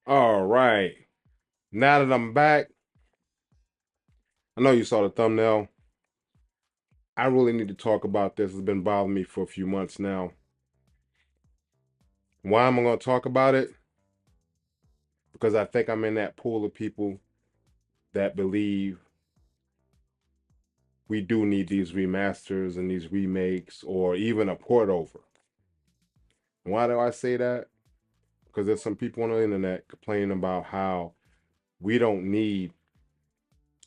All right. Now that I'm back, I know you saw the thumbnail. I really need to talk about this. It's been bothering me for a few months now. Why am I going to talk about it? Because I think I'm in that pool of people that believe we do need these remasters and these remakes or even a port over. Why do I say that? Because there's some people on the internet complaining about how we don't need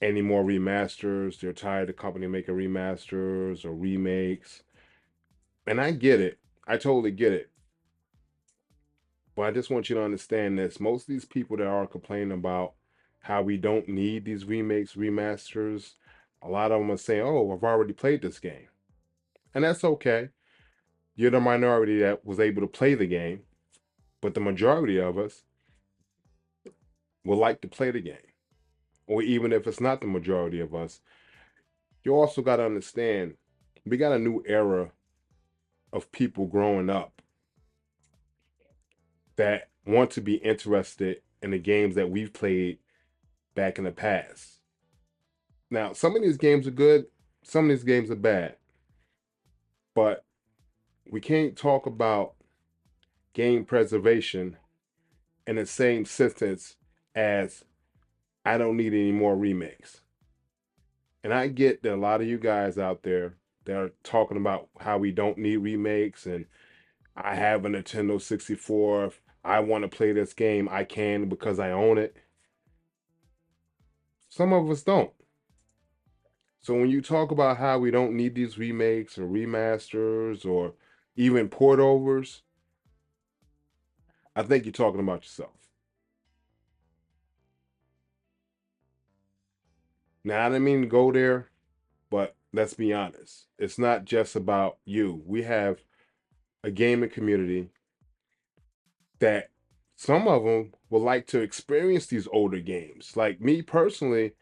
any more remasters. They're tired of the company making remasters or remakes. And I get it. I totally get it. But I just want you to understand this. Most of these people that are complaining about how we don't need these remakes, remasters, a lot of them are saying, oh, I've already played this game. And that's okay. You're the minority that was able to play the game, but the majority of us would like to play the game. Or even if it's not the majority of us, you also got to understand we got a new era of people growing up that want to be interested in the games that we've played back in the past. Now, some of these games are good, some of these games are bad, but we can't talk about game preservation in the same sentence as I don't need any more remakes. And I get that a lot of you guys out there that are talking about how we don't need remakes and I have a Nintendo 64. If I want to play this game, I can because I own it. Some of us don't. So when you talk about how we don't need these remakes or remasters or even port overs, I think you're talking about yourself. Now, I didn't mean to go there, but let's be honest. It's not just about you. We have a gaming community that some of them would like to experience these older games. Like me personally,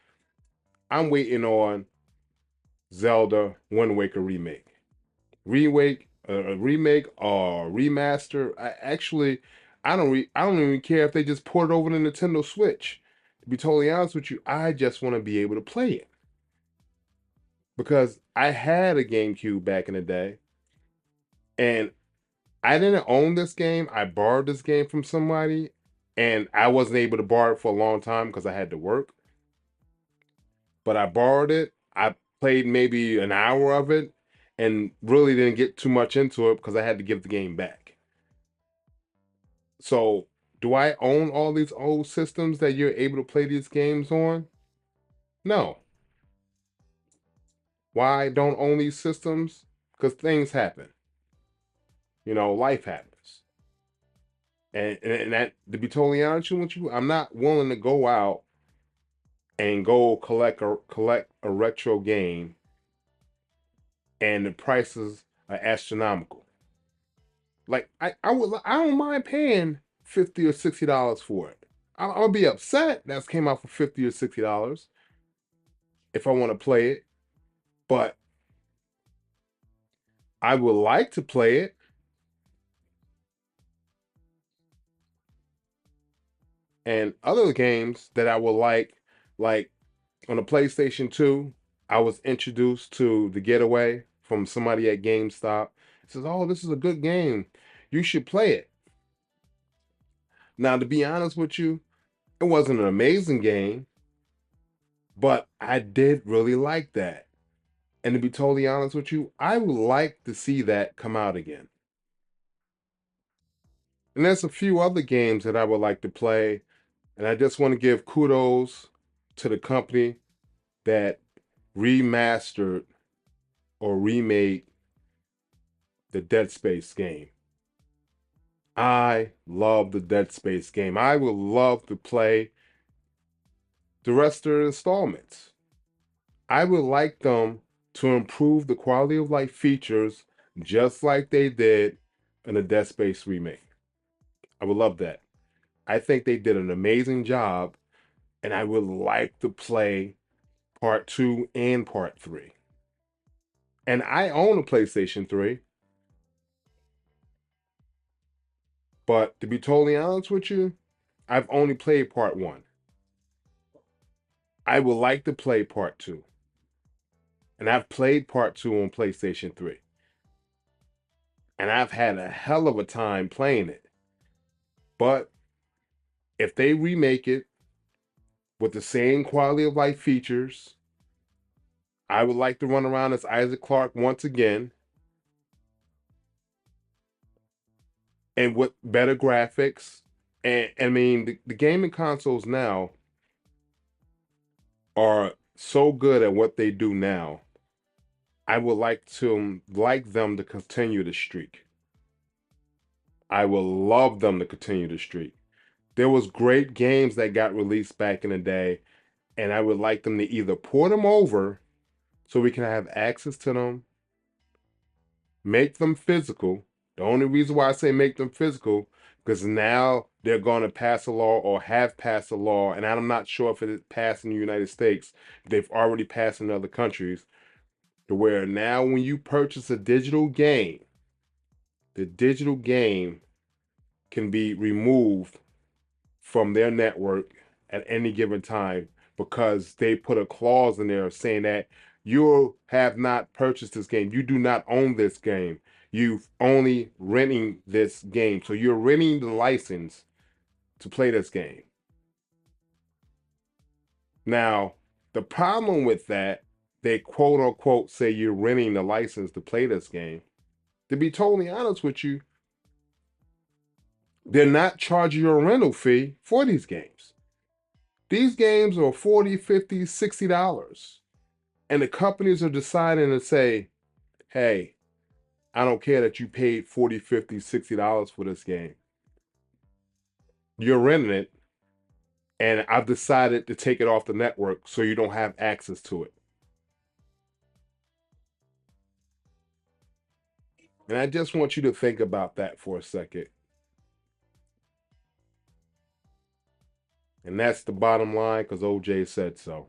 I'm waiting on Zelda Wind Waker remake. Remake or remaster. I don't even care if they just port it over to Nintendo Switch. To be totally honest with you, I just want to be able to play it because I had a GameCube back in the day, and I didn't own this game. I borrowed this game from somebody, and I wasn't able to borrow it for a long time because I had to work. But I borrowed it. I played maybe an hour of it, and really didn't get too much into it because I had to give the game back. So, do I own all these old systems that you're able to play these games on? No. Why I don't own these systems? Because things happen. Life happens. And that, to be totally honest with you, I'm not willing to go out and go collect a retro game, and the prices are astronomical. Like I don't mind paying $50 or $60 for it. I'll be upset that came out for $50 or $60 if I want to play it, but I would like to play it. And other games that I would like on the PlayStation 2, I was introduced to The Getaway from somebody at GameStop. It says, "Oh, this is a good game. You should play it." Now, to be honest with you, it wasn't an amazing game, but I did really like that. And to be totally honest with you, I would like to see that come out again. And there's a few other games that I would like to play, and I just want to give kudos to the company that remastered or remade the Dead Space game. I love the Dead Space game. I would love to play the rest of the installments. I would like them to improve the quality of life features just like they did in the Dead Space remake. I would love that. I think they did an amazing job, and I would like to play part two and part three. And I own a PlayStation 3, but to be totally honest with you, I've only played part one. I would like to play part two. And I've played part two on PlayStation 3. And I've had a hell of a time playing it. But if they remake it with the same quality of life features, I would like to run around as Isaac Clarke once again and with better graphics. And I mean, the gaming consoles now are so good at what they do now. I would like them to continue the streak. I would love them to continue the streak. There was great games that got released back in the day, and I would like them to either port them over so we can have access to them, make them physical. The only reason why I say make them physical, because now they're going to pass a law or have passed a law, and I'm not sure if it is passed in the United States. They've already passed in other countries, to where now when you purchase a digital game, the digital game can be removed from their network at any given time because they put a clause in there saying that you have not purchased this game. You do not own this game. You've only renting this game. So you're renting the license to play this game. Now, the problem with that, they quote unquote say you're renting the license to play this game. To be totally honest with you, they're not charging you a rental fee for these games. These games are $40, $50, $60. And the companies are deciding to say, hey, I don't care that you paid $40, $50, $60 for this game. You're renting it, and I've decided to take it off the network so you don't have access to it. And I just want you to think about that for a second. And that's the bottom line because OJ said so.